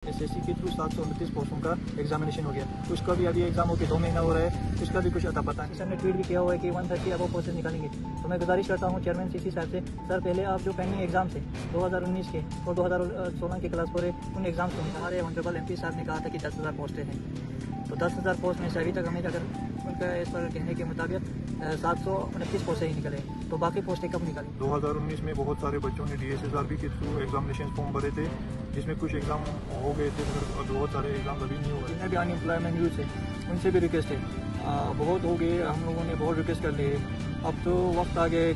SSC के through 729 पोस्टों का examination हो गया। उसका भी अभी एग्जाम होकर 2 महीना हो रहा है, उसका भी कुछ अता पता नहीं। सर ने ट्वीट भी किया हुआ है कि 130 अब पोस्टें निकालेंगे। तो मैं गुजारिश करता हूँ चेयरमैन सीसी साहब से, सर पहले आप जो पेंडिंग एग्जाम थे 2019 के और 2016 के क्लास 4 उन एग्जाम्स को हमारे ऑनरेबल MP साहब ने कहा था कि 10,000 पोस्टें हैं। तो 10,000 पोस्ट में से अभी तक हमें अगर उनका इस पर कहने के मुताबिक 729 पोस्टें ही निकले, तो बाकी पोस्टें कब निकाली? 2019 में बहुत सारे बच्चों ने DSSRB के थ्रू एग्जामिनेशन फॉर्म भरे थे, जिसमें कुछ एग्जाम हो गए थे मगर बहुत सारे एग्जाम अभी नहीं हुए। जितने भी अनएम्प्लॉयमेंट यूथ है उनसे भी रिक्वेस्ट है, बहुत हो गए, हम लोगों ने बहुत रिक्वेस्ट कर लिए। अब तो वक्त आ गया है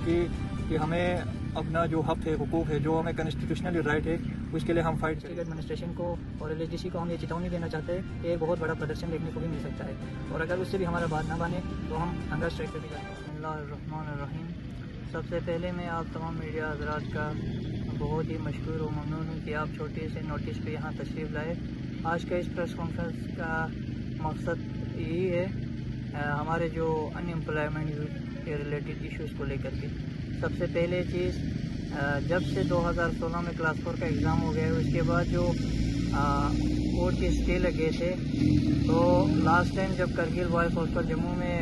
कि हमें अपना जो हक है, हुकूक है, जो हमें कॉन्स्टिट्यूशनली राइट है, उसके लिए हम फाइट करेंगे। एडमिनिस्ट्रेशन को और LHDC को हम ये चेतावनी देना चाहते हैं कि एक बहुत बड़ा प्रदर्शन देखने को भी मिल सकता है, और अगर उससे भी हमारा बात ना माने तो हम हंगर स्ट्राइक पर भी जाएंगे। बिस्मिल्लाहिर्रहमानिर्रहीम। सबसे पहले मैं आप तमाम मीडिया हज़रात का बहुत ही मशकूर और ममनून हूँ कि आप छोटे से नोटिस पे यहाँ तशरीफ़ लाए। आज का इस प्रेस कॉन्फ्रेंस का मकसद यही है, हमारे जो अनएम्प्लॉयमेंट के रिलेटेड इश्यूज़ को लेकर के। सबसे पहले चीज़, जब से 2016 में क्लास 4 का एग्ज़ाम हो गया है, उसके बाद जो कोर्ट के स्टे लगे थे, तो लास्ट टाइम जब करगिल बॉयज़ हॉस्टल जम्मू में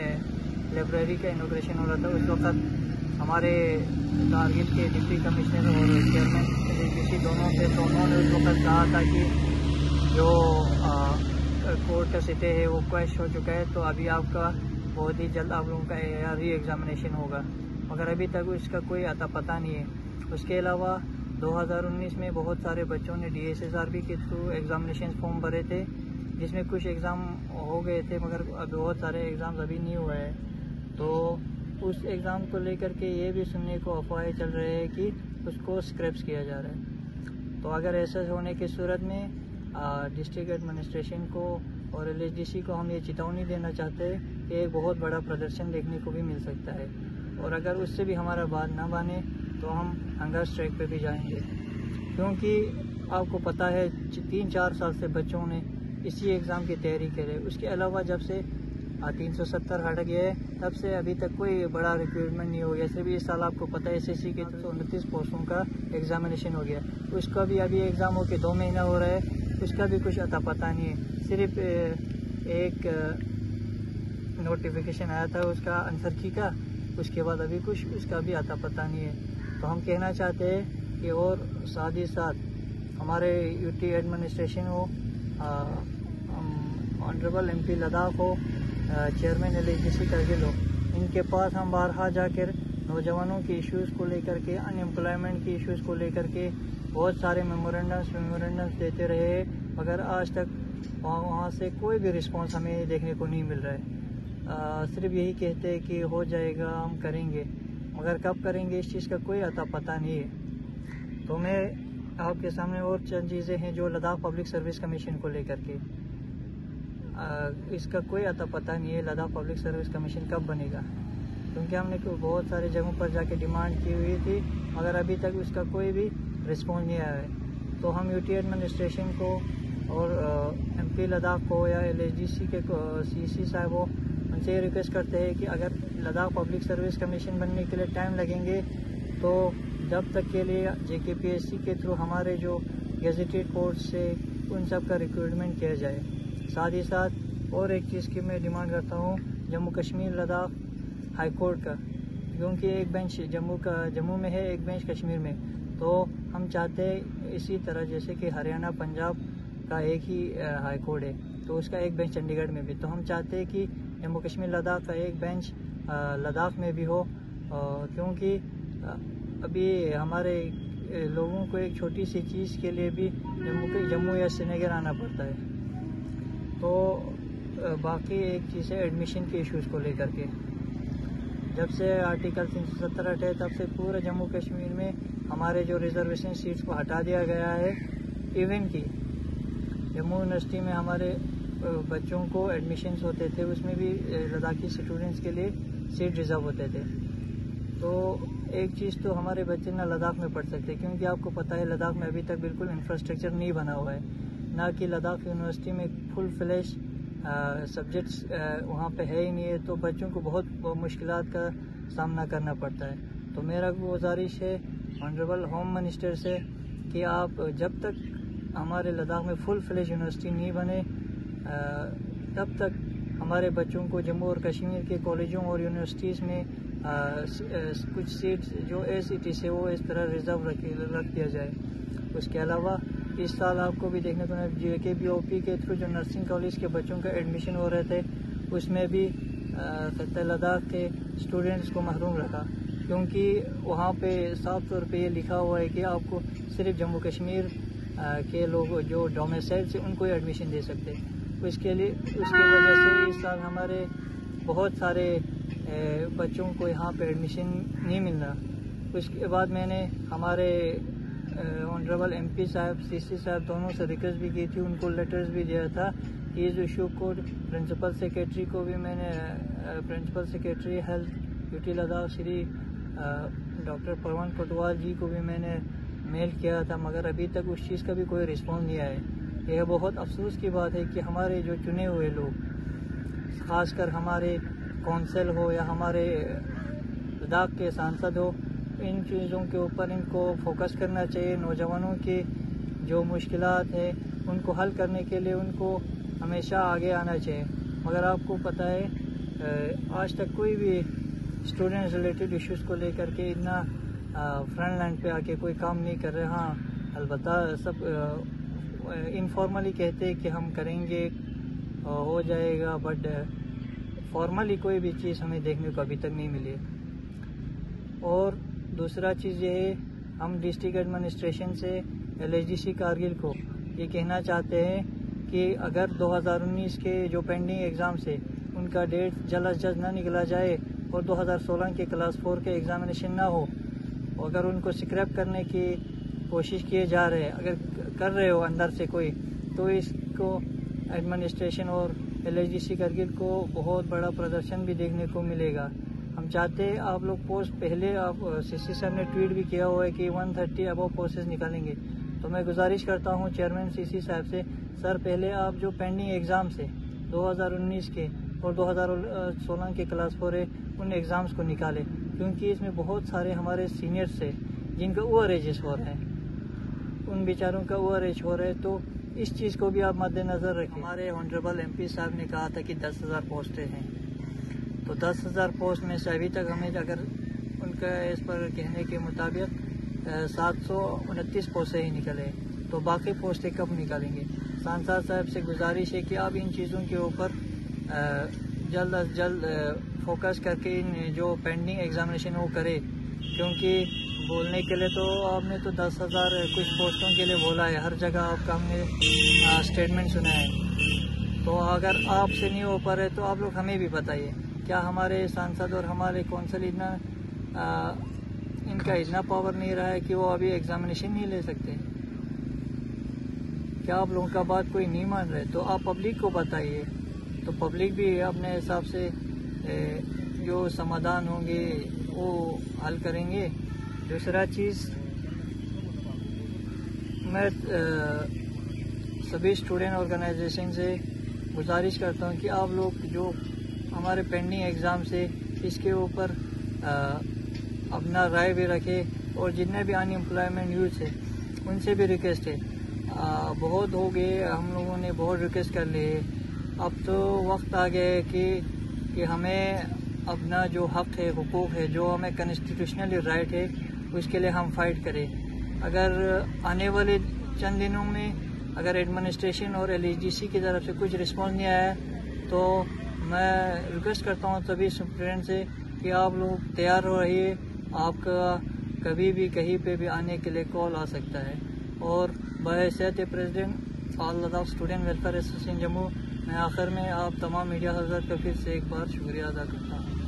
लाइब्रेरी का इनॉग्रेशन हो रहा था, उस वक्त हमारे कारगिल के डिप्टी कमिश्नर और चेयरमैन किसी दोनों से, तो उन्होंने उस वक्त कहा था कि जो कोर्ट का सिटे है वो क्वैश हो चुका है, तो अभी आपका बहुत ही जल्द आप लोगों का री एग्ज़ामिनेशन होगा, मगर अभी तक उसका कोई अता पता नहीं है। उसके अलावा 2019 में बहुत सारे बच्चों ने DSSRB के थ्रू एग्ज़ामिनेशन फॉर्म भरे थे, जिसमें कुछ एग्ज़ाम हो गए थे मगर बहुत सारे एग्ज़ाम्स अभी नहीं हुए हैं। तो उस एग्ज़ाम को लेकर के ये भी सुनने को अफवाहें चल रहे हैं कि उसको स्क्रैप्स किया जा रहा है। तो अगर ऐसा होने की सूरत में डिस्ट्रिक्ट एडमिनिस्ट्रेशन को और LHDC को हम ये चेतावनी देना चाहते हैं कि एक बहुत बड़ा प्रदर्शन देखने को भी मिल सकता है, और अगर उससे भी हमारा बात ना माने तो हम हंगर स्ट्राइक पे भी जाएंगे। क्योंकि आपको पता है 3-4 साल से बच्चों ने इसी एग्ज़ाम की तैयारी करे। उसके अलावा जब से 370 हट गया है, तब से अभी तक कोई बड़ा रिक्रूटमेंट नहीं हो गया। सिर्फ इस साल आपको पता है SSC के 29 पोस्टों का एग्ज़ामिनेशन हो गया, उसका भी अभी एग्ज़ाम होकर 2 महीना हो रहा है, उसका भी कुछ अता पता नहीं है। सिर्फ एक नोटिफिकेशन आया था उसका आंसर की का, उसके बाद अभी कुछ उसका भी अता पता नहीं है। तो हम कहना चाहते हैं कि और साथ ही साथ हमारे UT एडमिनिस्ट्रेशन हो, ऑनरेबल MP लद्दाख हो, चेयरमैन LHDC करगिल हो, इनके पास हम बारहा जाकर नौजवानों के इश्यूज़ को लेकर के, अनएम्प्लॉयमेंट के इश्यूज़ को लेकर के बहुत सारे मेमोरेंडम्स देते रहे, मगर आज तक वहाँ से कोई भी रिस्पांस हमें देखने को नहीं मिल रहा है। सिर्फ यही कहते हैं कि हो जाएगा, हम करेंगे, मगर कब करेंगे इस चीज़ का कोई अता पता नहीं है। तो मैं आपके सामने और चंद चीज़ें हैं जो लद्दाख पब्लिक सर्विस कमीशन को लेकर के, इसका कोई अता पता नहीं है लद्दाख पब्लिक सर्विस कमीशन कब बनेगा, क्योंकि हमने बहुत सारे जगहों पर जाके डिमांड की हुई थी, मगर अभी तक उसका कोई भी रिस्पॉन्स नहीं आया है। तो हम UT एडमिनिस्ट्रेशन को और MP लद्दाख को या LHDC के CC साहब हो, उनसे रिक्वेस्ट करते हैं कि अगर लद्दाख पब्लिक सर्विस कमीशन बनने के लिए टाइम लगेंगे, तो जब तक के लिए JKPSC के थ्रू हमारे जो गेजेटेड कोर्ट्स से उन सब का रिक्रूटमेंट किया जाए। साथ ही साथ और एक चीज़ की मैं डिमांड करता हूँ, जम्मू कश्मीर लद्दाख हाई कोर्ट का, क्योंकि एक बेंच जम्मू में है, एक बेंच कश्मीर में, तो हम चाहते हैं इसी तरह जैसे कि हरियाणा पंजाब का एक ही हाई कोर्ट है, तो उसका एक बेंच चंडीगढ़ में भी, तो हम चाहते हैं कि जम्मू कश्मीर लद्दाख का एक बेंच लद्दाख में भी हो, क्योंकि अभी हमारे लोगों को एक छोटी सी चीज़ के लिए भी जम्मू या श्रीनगर आना पड़ता है। तो बाकी एक चीज़ है एडमिशन के इश्यूज़ को लेकर के, जब से आर्टिकल 370 हटे तब से पूरे जम्मू कश्मीर में हमारे जो रिजर्वेशन सीट्स को हटा दिया गया है। इवन की जम्मू यूनिवर्सिटी में हमारे बच्चों को एडमिशन्स होते थे, उसमें भी लद्दाखी स्टूडेंट्स के लिए सीट रिजर्व होते थे। तो एक चीज़ तो हमारे बच्चे ना लद्दाख में पढ़ सकते, क्योंकि आपको पता है लद्दाख में अभी तक बिल्कुल इंफ्रास्ट्रक्चर नहीं बना हुआ है, ना कि लद्दाख यूनिवर्सिटी में फुल फ्लैश सब्जेक्ट्स वहाँ पे है ही नहीं है, तो बच्चों को बहुत मुश्किलात का सामना करना पड़ता है। तो मेरा गुजारिश है ऑनरेबल होम मिनिस्टर से कि आप जब तक हमारे लद्दाख में फुल फ्लेज यूनिवर्सिटी नहीं बने तब तक हमारे बच्चों को जम्मू और कश्मीर के कॉलेजों और यूनिवर्सिटीज़ में कुछ सीट्स जो ACT से वो इस तरह रिज़र्व रख दिया जाए। उसके अलावा इस साल आपको भी देखने को JKBOP के थ्रू जो नर्सिंग कॉलेज के बच्चों का एडमिशन हो रहे थे उसमें भी खत्ते लद्दाख के स्टूडेंट्स को महरूम रखा, क्योंकि वहाँ पे साफ तौर पे ये लिखा हुआ है कि आपको सिर्फ जम्मू कश्मीर के लोग जो डोमिसाइल से उनको ही एडमिशन दे सकते। उसकी वजह से इस साल हमारे बहुत सारे बच्चों को यहाँ पे एडमिशन नहीं मिल रहा। उसके बाद मैंने हमारे ऑनरेबल MP साहब CC साहब दोनों से रिक्वेस्ट भी की थी, उनको लेटर्स भी दिया था। इस इशू को प्रिंसिपल सेक्रेटरी को भी मैंने principal secretary health UT Ladakh Shri doctor Parvan Kotwal जी को भी मैंने मेल किया था, मगर अभी तक उस चीज़ का भी कोई रिस्पॉन्स नहीं आया है। यह बहुत अफसोस की बात है कि हमारे जो चुने हुए लोग, ख़ासकर हमारे कौंसिल हो या हमारे लद्दाख के सांसद हो, इन चीज़ों के ऊपर इनको फोकस करना चाहिए। नौजवानों की जो मुश्किलात है उनको हल करने के लिए उनको हमेशा आगे आना चाहिए। मगर आपको पता है आज तक कोई भी स्टूडेंट्स रिलेटेड इश्यूज़ को लेकर के इतना फ्रंट लाइन पे आके कोई काम नहीं कर रहे। हाँ, अलबत्ता सब इनफॉर्मली कहते हैं कि हम करेंगे हो जाएगा, बट फॉर्मली कोई भी चीज़ हमें देखने को अभी तक नहीं मिली। और दूसरा चीज़ ये है, हम डिस्ट्रिक्ट एडमिनिस्ट्रेशन से LHDC कारगिल को ये कहना चाहते हैं कि अगर 2019 के जो पेंडिंग एग्ज़ाम से उनका डेट जल्द से जल्द ना निकला जाए और 2016 के क्लास 4 के एग्ज़ामिनेशन ना हो, अगर उनको स्क्रैप करने की कोशिश किए जा रहे हैं, अगर कर रहे हो अंदर से कोई, तो इसको एडमिनिस्ट्रेशन और LHDC कारगिल को बहुत बड़ा प्रदर्शन भी देखने को मिलेगा। हम चाहते हैं आप लोग पोस्ट पहले आप CC साहब ने ट्वीट भी किया हुआ है कि 130 अबव पोस्टेज निकालेंगे, तो मैं गुजारिश करता हूं चेयरमैन CC साहब से, सर पहले आप जो पेंडिंग एग्ज़ाम से 2019 के और 2016 के क्लास 4 है उन एग्ज़ाम्स को निकालें, क्योंकि इसमें बहुत सारे हमारे सीनियर्स से जिनका ओवर एजेस हो रहे हैं, उन बेचारों का ओवर एज हो रहा है। तो इस चीज़ को भी आप मद्देनज़र रखें। हमारे ऑनरेबल MP साहब ने कहा था कि 10,000 पोस्टें हैं, तो 10,000 पोस्ट में से अभी तक हमें अगर उनका इस पर कहने के मुताबिक 729 पोस्टें ही निकले, तो बाकी पोस्टें कब निकालेंगे। सांसद साहब से गुजारिश है कि आप इन चीज़ों के ऊपर जल्द अज जल्द फोकस करके इन जो पेंडिंग एग्जामिनेशन वो करें, क्योंकि बोलने के लिए तो आपने तो 10,000 कुछ पोस्टों के लिए बोला है, हर जगह आपका हमने स्टेटमेंट सुना है। तो अगर आपसे नहीं हो पा रहे तो आप लोग हमें भी बताइए, क्या हमारे सांसद और हमारे कौंसिल इनका इतना पावर नहीं रहा है कि वो अभी एग्जामिनेशन नहीं ले सकते? क्या आप लोगों का बात कोई नहीं मान रहे? तो आप पब्लिक को बताइए, तो पब्लिक भी अपने हिसाब से जो समाधान होंगे वो हल करेंगे। दूसरा चीज़, मैं सभी स्टूडेंट ऑर्गेनाइजेशन से गुजारिश करता हूं कि आप लोग जो हमारे पेंडिंग एग्ज़ाम से इसके ऊपर अपना राय भी रखें, और जितने भी अनएम्प्लॉयमेंट यूथ है उनसे भी रिक्वेस्ट है, बहुत हो गए, हम लोगों ने बहुत रिक्वेस्ट कर लिए, अब तो वक्त आ गया है कि हमें अपना जो हक है, हुकूक है, जो हमें कॉन्स्टिट्यूशनली राइट है, उसके लिए हम फाइट करें। अगर आने वाले चंद दिनों में अगर एडमिनिस्ट्रेशन और LHDC की तरफ से कुछ रिस्पॉन्स नहीं आया तो मैं रिक्वेस्ट करता हूँ सभी स्टूडेंट से कि आप लोग तैयार हो रहिए, आपका कभी भी कहीं पे भी आने के लिए कॉल आ सकता है। और बहैसियत president all Ladakh student welfare association Jammu, मैं आखिर में आप तमाम मीडिया हज़रात का फिर से एक बार शुक्रिया अदा करता हूँ।